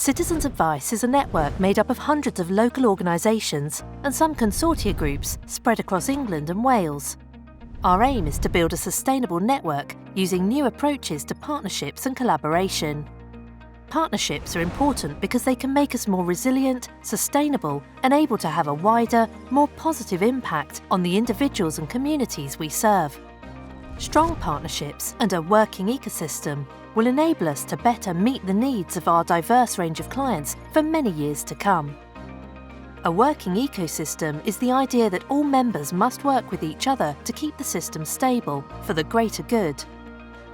Citizens Advice is a network made up of hundreds of local organisations and some consortia groups spread across England and Wales. Our aim is to build a sustainable network using new approaches to partnerships and collaboration. Partnerships are important because they can make us more resilient, sustainable, and able to have a wider, more positive impact on the individuals and communities we serve. Strong partnerships and a working ecosystem will enable us to better meet the needs of our diverse range of clients for many years to come. A working ecosystem is the idea that all members must work with each other to keep the system stable for the greater good.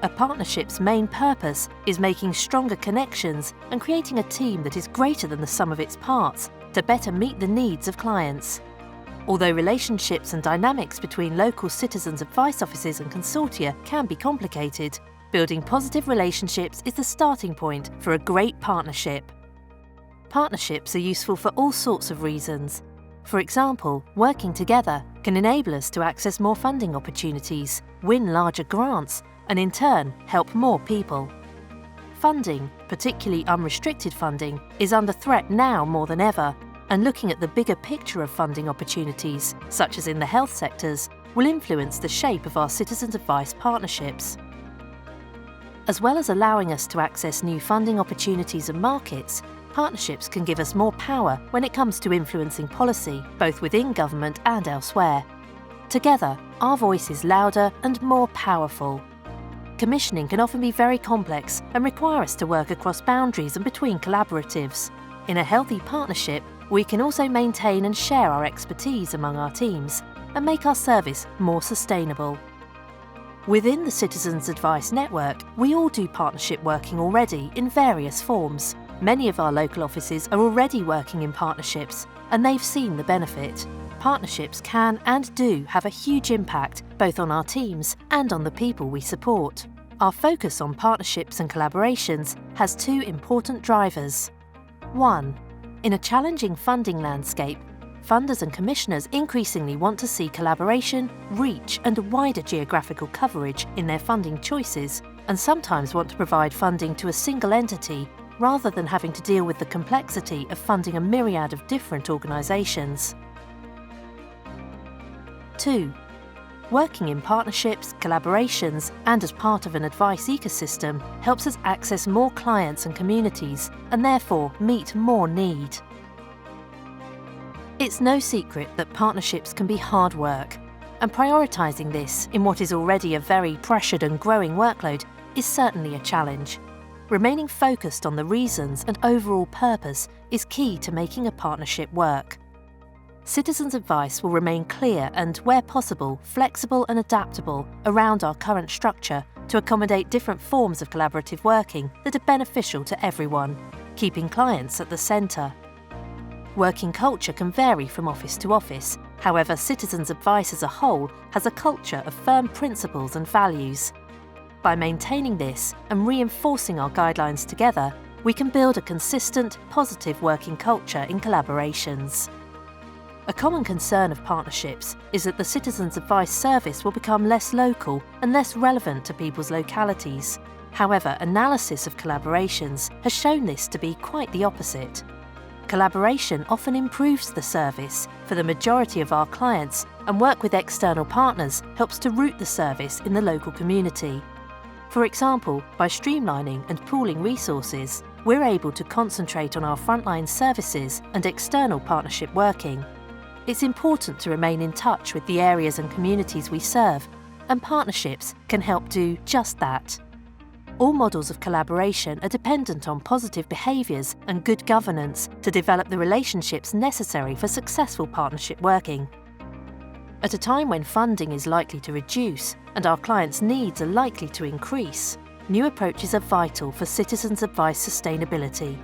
A partnership's main purpose is making stronger connections and creating a team that is greater than the sum of its parts to better meet the needs of clients. Although relationships and dynamics between local citizens' advice offices and consortia can be complicated, building positive relationships is the starting point for a great partnership. Partnerships are useful for all sorts of reasons. For example, working together can enable us to access more funding opportunities, win larger grants, and in turn help more people. Funding, particularly unrestricted funding, is under threat now more than ever, and looking at the bigger picture of funding opportunities, such as in the health sectors, will influence the shape of our citizens' advice partnerships. As well as allowing us to access new funding opportunities and markets, partnerships can give us more power when it comes to influencing policy, both within government and elsewhere. Together, our voice is louder and more powerful. Commissioning can often be very complex and require us to work across boundaries and between collaboratives. In a healthy partnership, we can also maintain and share our expertise among our teams and make our service more sustainable. Within the Citizens Advice Network, we all do partnership working already in various forms. Many of our local offices are already working in partnerships, and they've seen the benefit. Partnerships can and do have a huge impact both on our teams and on the people we support. Our focus on partnerships and collaborations has two important drivers. 1. In a challenging funding landscape, funders and commissioners increasingly want to see collaboration, reach, and wider geographical coverage in their funding choices, and sometimes want to provide funding to a single entity rather than having to deal with the complexity of funding a myriad of different organisations. 2. Working in partnerships, collaborations, and as part of an advice ecosystem helps us access more clients and communities, and therefore meet more need. It's no secret that partnerships can be hard work, and prioritising this in what is already a very pressured and growing workload is certainly a challenge. Remaining focused on the reasons and overall purpose is key to making a partnership work. Citizens' Advice will remain clear and, where possible, flexible and adaptable around our current structure to accommodate different forms of collaborative working that are beneficial to everyone, keeping clients at the centre. Working culture can vary from office to office. However, Citizens' Advice as a whole has a culture of firm principles and values. By maintaining this and reinforcing our guidelines together, we can build a consistent, positive working culture in collaborations. A common concern of partnerships is that the Citizens' Advice service will become less local and less relevant to people's localities. However, analysis of collaborations has shown this to be quite the opposite. Collaboration often improves the service for the majority of our clients, and work with external partners helps to root the service in the local community. For example, by streamlining and pooling resources, we're able to concentrate on our frontline services and external partnership working. It's important to remain in touch with the areas and communities we serve, and partnerships can help do just that. All models of collaboration are dependent on positive behaviours and good governance to develop the relationships necessary for successful partnership working. At a time when funding is likely to reduce and our clients' needs are likely to increase, new approaches are vital for Citizens' Advice sustainability.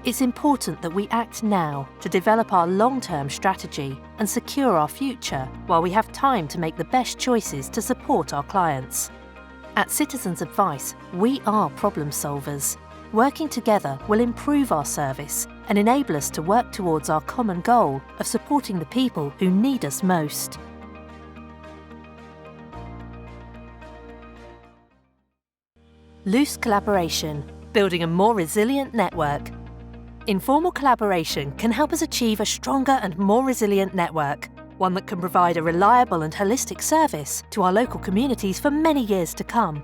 It's important that we act now to develop our long-term strategy and secure our future while we have time to make the best choices to support our clients. At Citizens' Advice, we are problem solvers. Working together will improve our service and enable us to work towards our common goal of supporting the people who need us most. Loose collaboration, building a more resilient network. Informal collaboration can help us achieve a stronger and more resilient network, one that can provide a reliable and holistic service to our local communities for many years to come.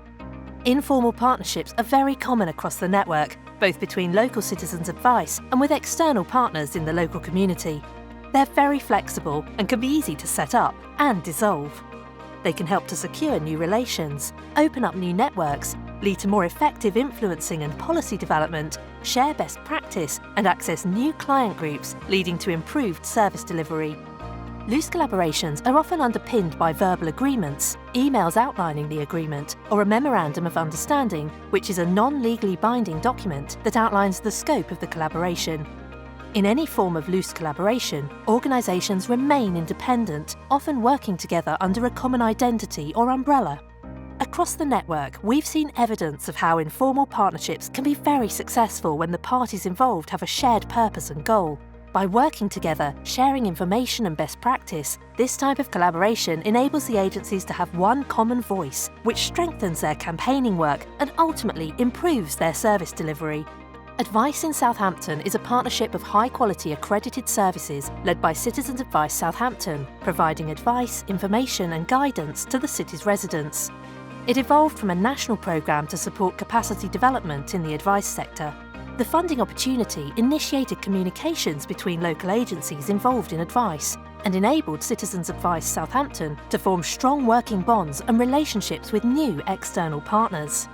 Informal partnerships are very common across the network, both between local citizens' advice and with external partners in the local community. They're very flexible and can be easy to set up and dissolve. They can help to secure new relations, open up new networks, lead to more effective influencing and policy development, share best practice and access new client groups, leading to improved service delivery. Loose collaborations are often underpinned by verbal agreements, emails outlining the agreement, or a memorandum of understanding, which is a non-legally binding document that outlines the scope of the collaboration. In any form of loose collaboration, organisations remain independent, often working together under a common identity or umbrella. Across the network, we've seen evidence of how informal partnerships can be very successful when the parties involved have a shared purpose and goal. By working together, sharing information and best practice, this type of collaboration enables the agencies to have one common voice, which strengthens their campaigning work and ultimately improves their service delivery. Advice in Southampton is a partnership of high-quality accredited services led by Citizens Advice Southampton, providing advice, information and guidance to the city's residents. It evolved from a national programme to support capacity development in the advice sector. The funding opportunity initiated communications between local agencies involved in advice and enabled Citizens Advice Southampton to form strong working bonds and relationships with new external partners.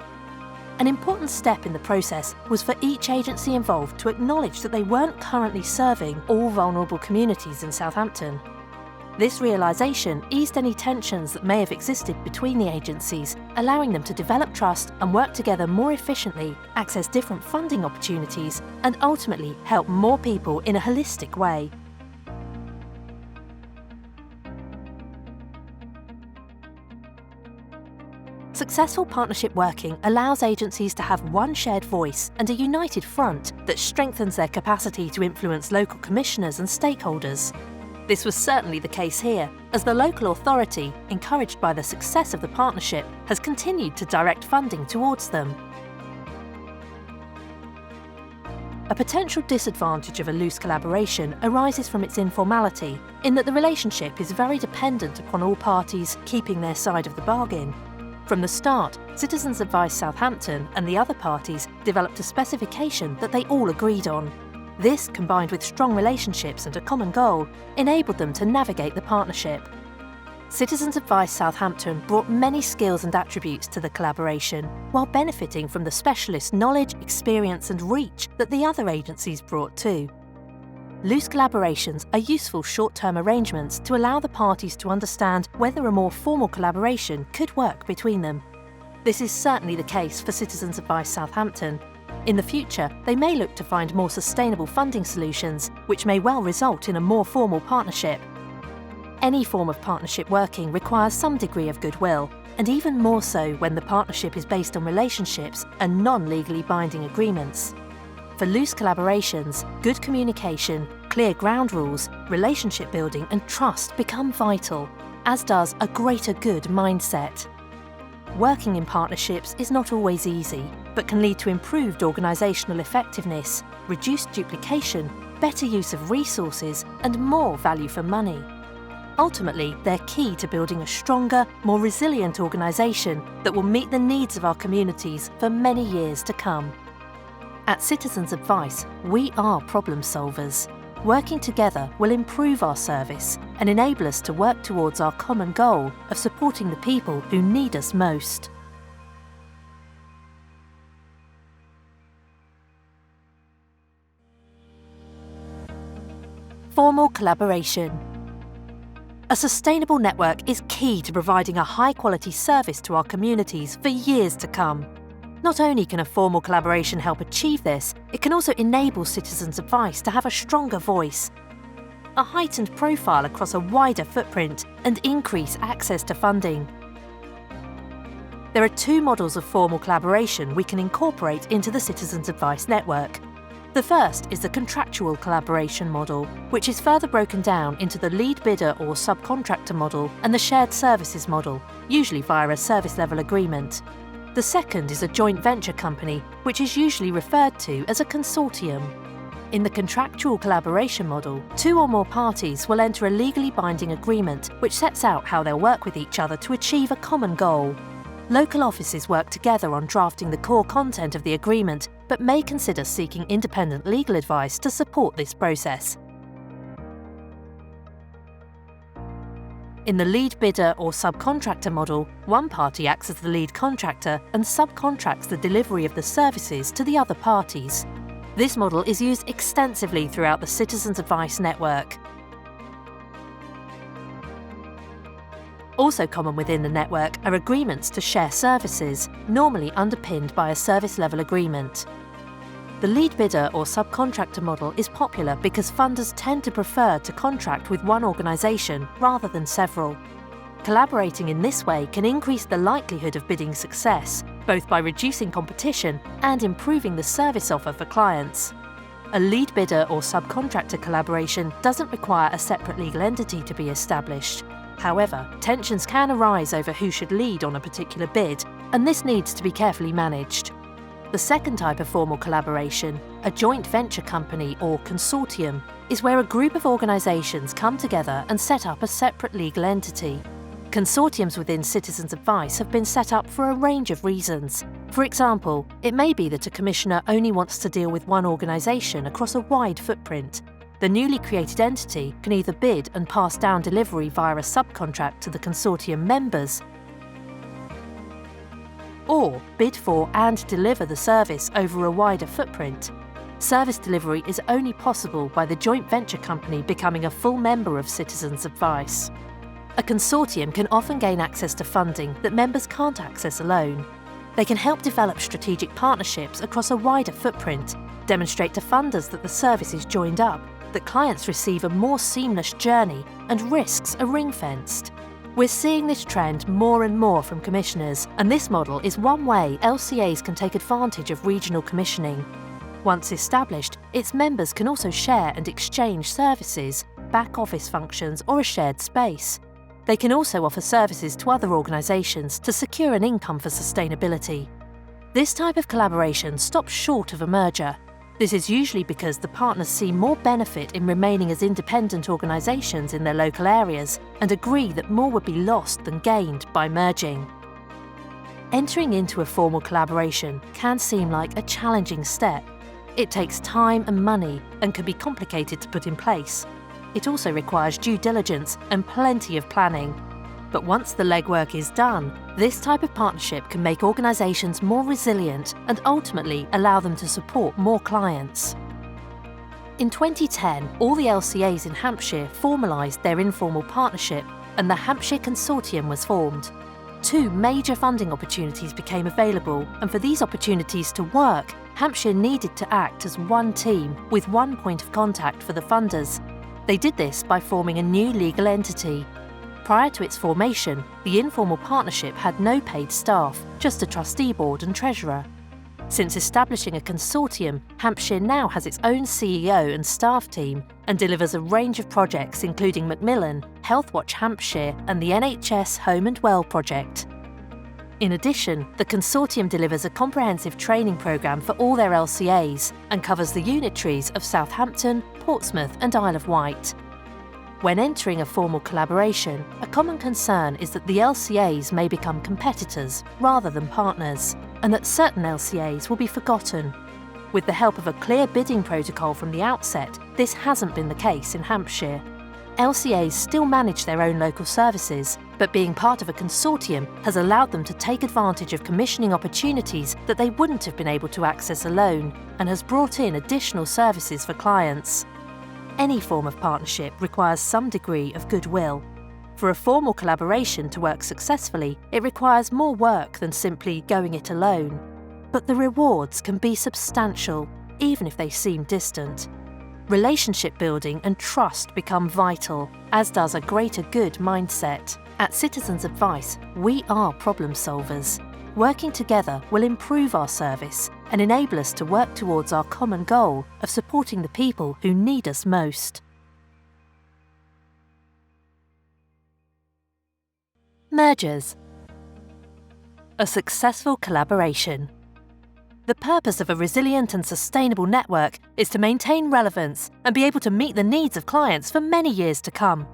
An important step in the process was for each agency involved to acknowledge that they weren't currently serving all vulnerable communities in Southampton. This realisation eased any tensions that may have existed between the agencies, allowing them to develop trust and work together more efficiently, access different funding opportunities, and ultimately help more people in a holistic way. Successful partnership working allows agencies to have one shared voice and a united front that strengthens their capacity to influence local commissioners and stakeholders. This was certainly the case here, as the local authority, encouraged by the success of the partnership, has continued to direct funding towards them. A potential disadvantage of a loose collaboration arises from its informality, in that the relationship is very dependent upon all parties keeping their side of the bargain. From the start, Citizens Advice Southampton and the other parties developed a specification that they all agreed on. This, combined with strong relationships and a common goal, enabled them to navigate the partnership. Citizens Advice Southampton brought many skills and attributes to the collaboration, while benefiting from the specialist knowledge, experience and reach that the other agencies brought too. Loose collaborations are useful short-term arrangements to allow the parties to understand whether a more formal collaboration could work between them. This is certainly the case for Citizens Advice Southampton. In the future, they may look to find more sustainable funding solutions, which may well result in a more formal partnership. Any form of partnership working requires some degree of goodwill, and even more so when the partnership is based on relationships and non-legally binding agreements. For loose collaborations, good communication, clear ground rules, relationship building and trust become vital, as does a greater good mindset. Working in partnerships is not always easy, but can lead to improved organisational effectiveness, reduced duplication, better use of resources and more value for money. Ultimately, they're key to building a stronger, more resilient organisation that will meet the needs of our communities for many years to come. At Citizens Advice, we are problem solvers. Working together will improve our service and enable us to work towards our common goal of supporting the people who need us most. Formal collaboration. A sustainable network is key to providing a high-quality service to our communities for years to come. Not only can a formal collaboration help achieve this, it can also enable Citizens Advice to have a stronger voice, a heightened profile across a wider footprint, and increase access to funding. There are two models of formal collaboration we can incorporate into the Citizens Advice network. The first is the contractual collaboration model, which is further broken down into the lead bidder or subcontractor model and the shared services model, usually via a service level agreement. The second is a joint venture company, which is usually referred to as a consortium. In the contractual collaboration model, two or more parties will enter a legally binding agreement which sets out how they'll work with each other to achieve a common goal. Local offices work together on drafting the core content of the agreement, but may consider seeking independent legal advice to support this process. In the lead bidder or subcontractor model, one party acts as the lead contractor and subcontracts the delivery of the services to the other parties. This model is used extensively throughout the Citizens Advice network. Also common within the network are agreements to share services, normally underpinned by a service-level agreement. The lead bidder or subcontractor model is popular because funders tend to prefer to contract with one organisation rather than several. Collaborating in this way can increase the likelihood of bidding success, both by reducing competition and improving the service offer for clients. A lead bidder or subcontractor collaboration doesn't require a separate legal entity to be established. However, tensions can arise over who should lead on a particular bid, and this needs to be carefully managed. The second type of formal collaboration, a joint venture company or consortium, is where a group of organisations come together and set up a separate legal entity. Consortiums within Citizens Advice have been set up for a range of reasons. For example, it may be that a commissioner only wants to deal with one organisation across a wide footprint. The newly created entity can either bid and pass down delivery via a subcontract to the consortium members, or bid for and deliver the service over a wider footprint. Service delivery is only possible by the joint venture company becoming a full member of Citizens Advice. A consortium can often gain access to funding that members can't access alone. They can help develop strategic partnerships across a wider footprint, demonstrate to funders that the service is joined up, that clients receive a more seamless journey, and risks are ring-fenced. We're seeing this trend more and more from commissioners, and this model is one way LCAs can take advantage of regional commissioning. Once established, its members can also share and exchange services, back-office functions, or a shared space. They can also offer services to other organisations to secure an income for sustainability. This type of collaboration stops short of a merger. This is usually because the partners see more benefit in remaining as independent organisations in their local areas and agree that more would be lost than gained by merging. Entering into a formal collaboration can seem like a challenging step. It takes time and money and can be complicated to put in place. It also requires due diligence and plenty of planning. But once the legwork is done, this type of partnership can make organisations more resilient and ultimately allow them to support more clients. In 2010, all the LCAs in Hampshire formalised their informal partnership and the Hampshire Consortium was formed. Two major funding opportunities became available, and for these opportunities to work, Hampshire needed to act as one team with one point of contact for the funders. They did this by forming a new legal entity. Prior to its formation, the informal partnership had no paid staff, just a trustee board and treasurer. Since establishing a consortium, Hampshire now has its own CEO and staff team and delivers a range of projects including Macmillan, Healthwatch Hampshire and the NHS Home and Well project. In addition, the consortium delivers a comprehensive training programme for all their LCAs and covers the unitaries of Southampton, Portsmouth and Isle of Wight. When entering a formal collaboration, a common concern is that the LCAs may become competitors rather than partners, and that certain LCAs will be forgotten. With the help of a clear bidding protocol from the outset, this hasn't been the case in Hampshire. LCAs still manage their own local services, but being part of a consortium has allowed them to take advantage of commissioning opportunities that they wouldn't have been able to access alone, and has brought in additional services for clients. Any form of partnership requires some degree of goodwill. For a formal collaboration to work successfully, it requires more work than simply going it alone. But the rewards can be substantial, even if they seem distant. Relationship building and trust become vital, as does a greater good mindset. At Citizens Advice, we are problem solvers. Working together will improve our service and enable us to work towards our common goal of supporting the people who need us most. Mergers. A successful collaboration. The purpose of a resilient and sustainable network is to maintain relevance and be able to meet the needs of clients for many years to come.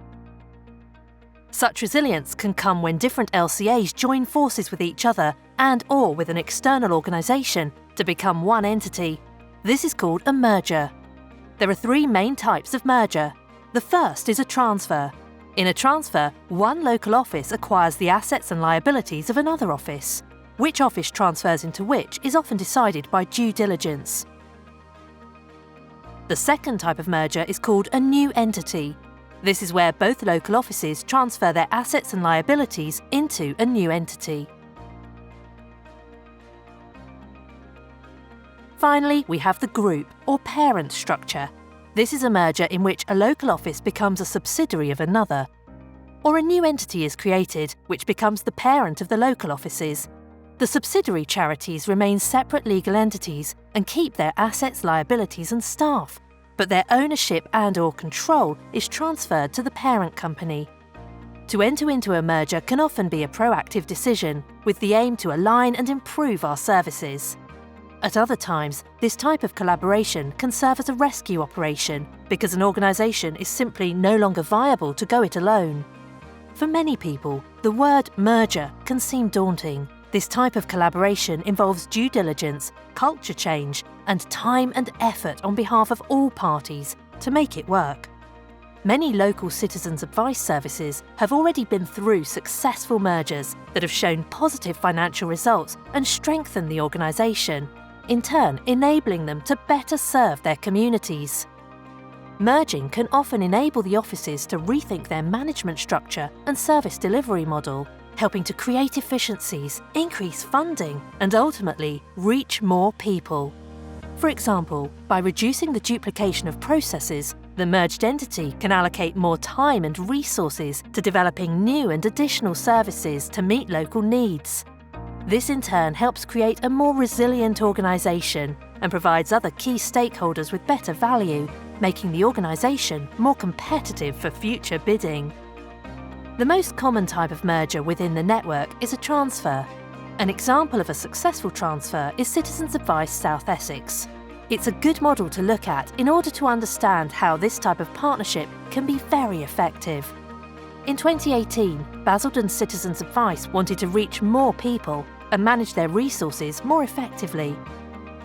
Such resilience can come when different LCAs join forces with each other and/or with an external organisation to become one entity. This is called a merger. There are three main types of merger. The first is a transfer. In a transfer, one local office acquires the assets and liabilities of another office. Which office transfers into which is often decided by due diligence. The second type of merger is called a new entity. This is where both local offices transfer their assets and liabilities into a new entity. Finally, we have the group or parent structure. This is a merger in which a local office becomes a subsidiary of another. Or a new entity is created, which becomes the parent of the local offices. The subsidiary charities remain separate legal entities and keep their assets, liabilities and staff, but their ownership and/or control is transferred to the parent company. To enter into a merger can often be a proactive decision, with the aim to align and improve our services. At other times, this type of collaboration can serve as a rescue operation because an organisation is simply no longer viable to go it alone. For many people, the word merger can seem daunting. This type of collaboration involves due diligence, culture change, and time and effort on behalf of all parties to make it work. Many local citizens' advice services have already been through successful mergers that have shown positive financial results and strengthened the organisation, in turn enabling them to better serve their communities. Merging can often enable the offices to rethink their management structure and service delivery model, helping to create efficiencies, increase funding, and ultimately reach more people. For example, by reducing the duplication of processes, the merged entity can allocate more time and resources to developing new and additional services to meet local needs. This in turn helps create a more resilient organisation and provides other key stakeholders with better value, making the organisation more competitive for future bidding. The most common type of merger within the network is a transfer. An example of a successful transfer is Citizens Advice South Essex. It's a good model to look at in order to understand how this type of partnership can be very effective. In 2018, Basildon Citizens Advice wanted to reach more people and manage their resources more effectively.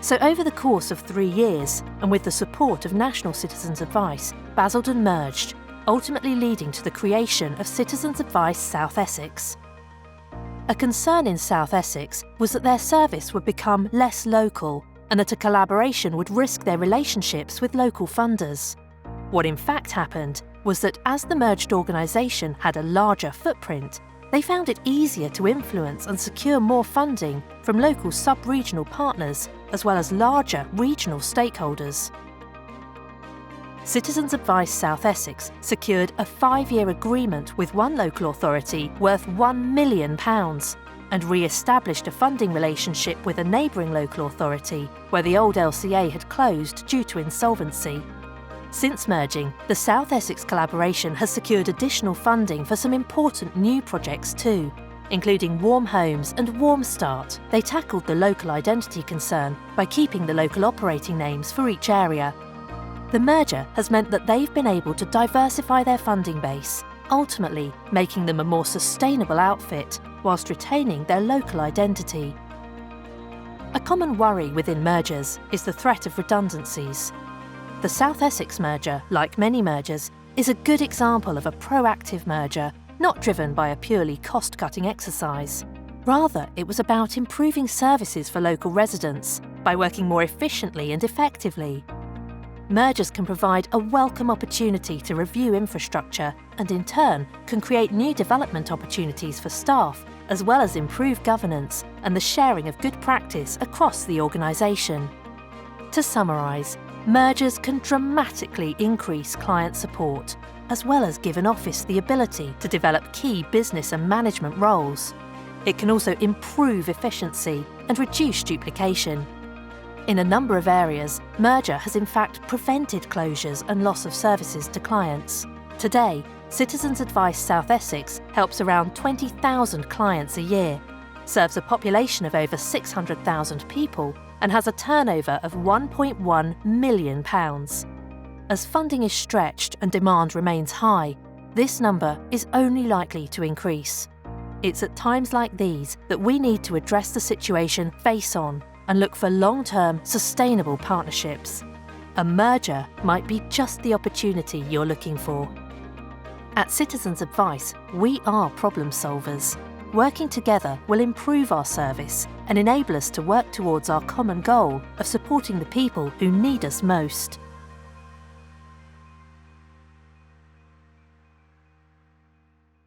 So over the course of 3 years, and with the support of National Citizens Advice, Basildon merged, ultimately leading to the creation of Citizens Advice South Essex. A concern in South Essex was that their service would become less local and that a collaboration would risk their relationships with local funders. What in fact happened was that as the merged organisation had a larger footprint, they found it easier to influence and secure more funding from local sub-regional partners as well as larger regional stakeholders. Citizens Advice South Essex secured a 5-year agreement with one local authority worth £1 million and re-established a funding relationship with a neighbouring local authority where the old LCA had closed due to insolvency. Since merging, the South Essex collaboration has secured additional funding for some important new projects too, including Warm Homes and Warm Start. They tackled the local identity concern by keeping the local operating names for each area. The merger has meant that they've been able to diversify their funding base, ultimately making them a more sustainable outfit whilst retaining their local identity. A common worry within mergers is the threat of redundancies. The South Essex merger, like many mergers, is a good example of a proactive merger, not driven by a purely cost-cutting exercise. Rather, it was about improving services for local residents by working more efficiently and effectively. Mergers can provide a welcome opportunity to review infrastructure and in turn can create new development opportunities for staff, as well as improve governance and the sharing of good practice across the organisation. To summarise, mergers can dramatically increase client support, as well as give an office the ability to develop key business and management roles. It can also improve efficiency and reduce duplication. In a number of areas, merger has in fact prevented closures and loss of services to clients. Today, Citizens Advice South Essex helps around 20,000 clients a year, serves a population of over 600,000 people, and has a turnover of £1.1 million. As funding is stretched and demand remains high, this number is only likely to increase. It's at times like these that we need to address the situation face-on and look for long-term, sustainable partnerships. A merger might be just the opportunity you're looking for. At Citizens Advice, we are problem solvers. Working together will improve our service and enable us to work towards our common goal of supporting the people who need us most.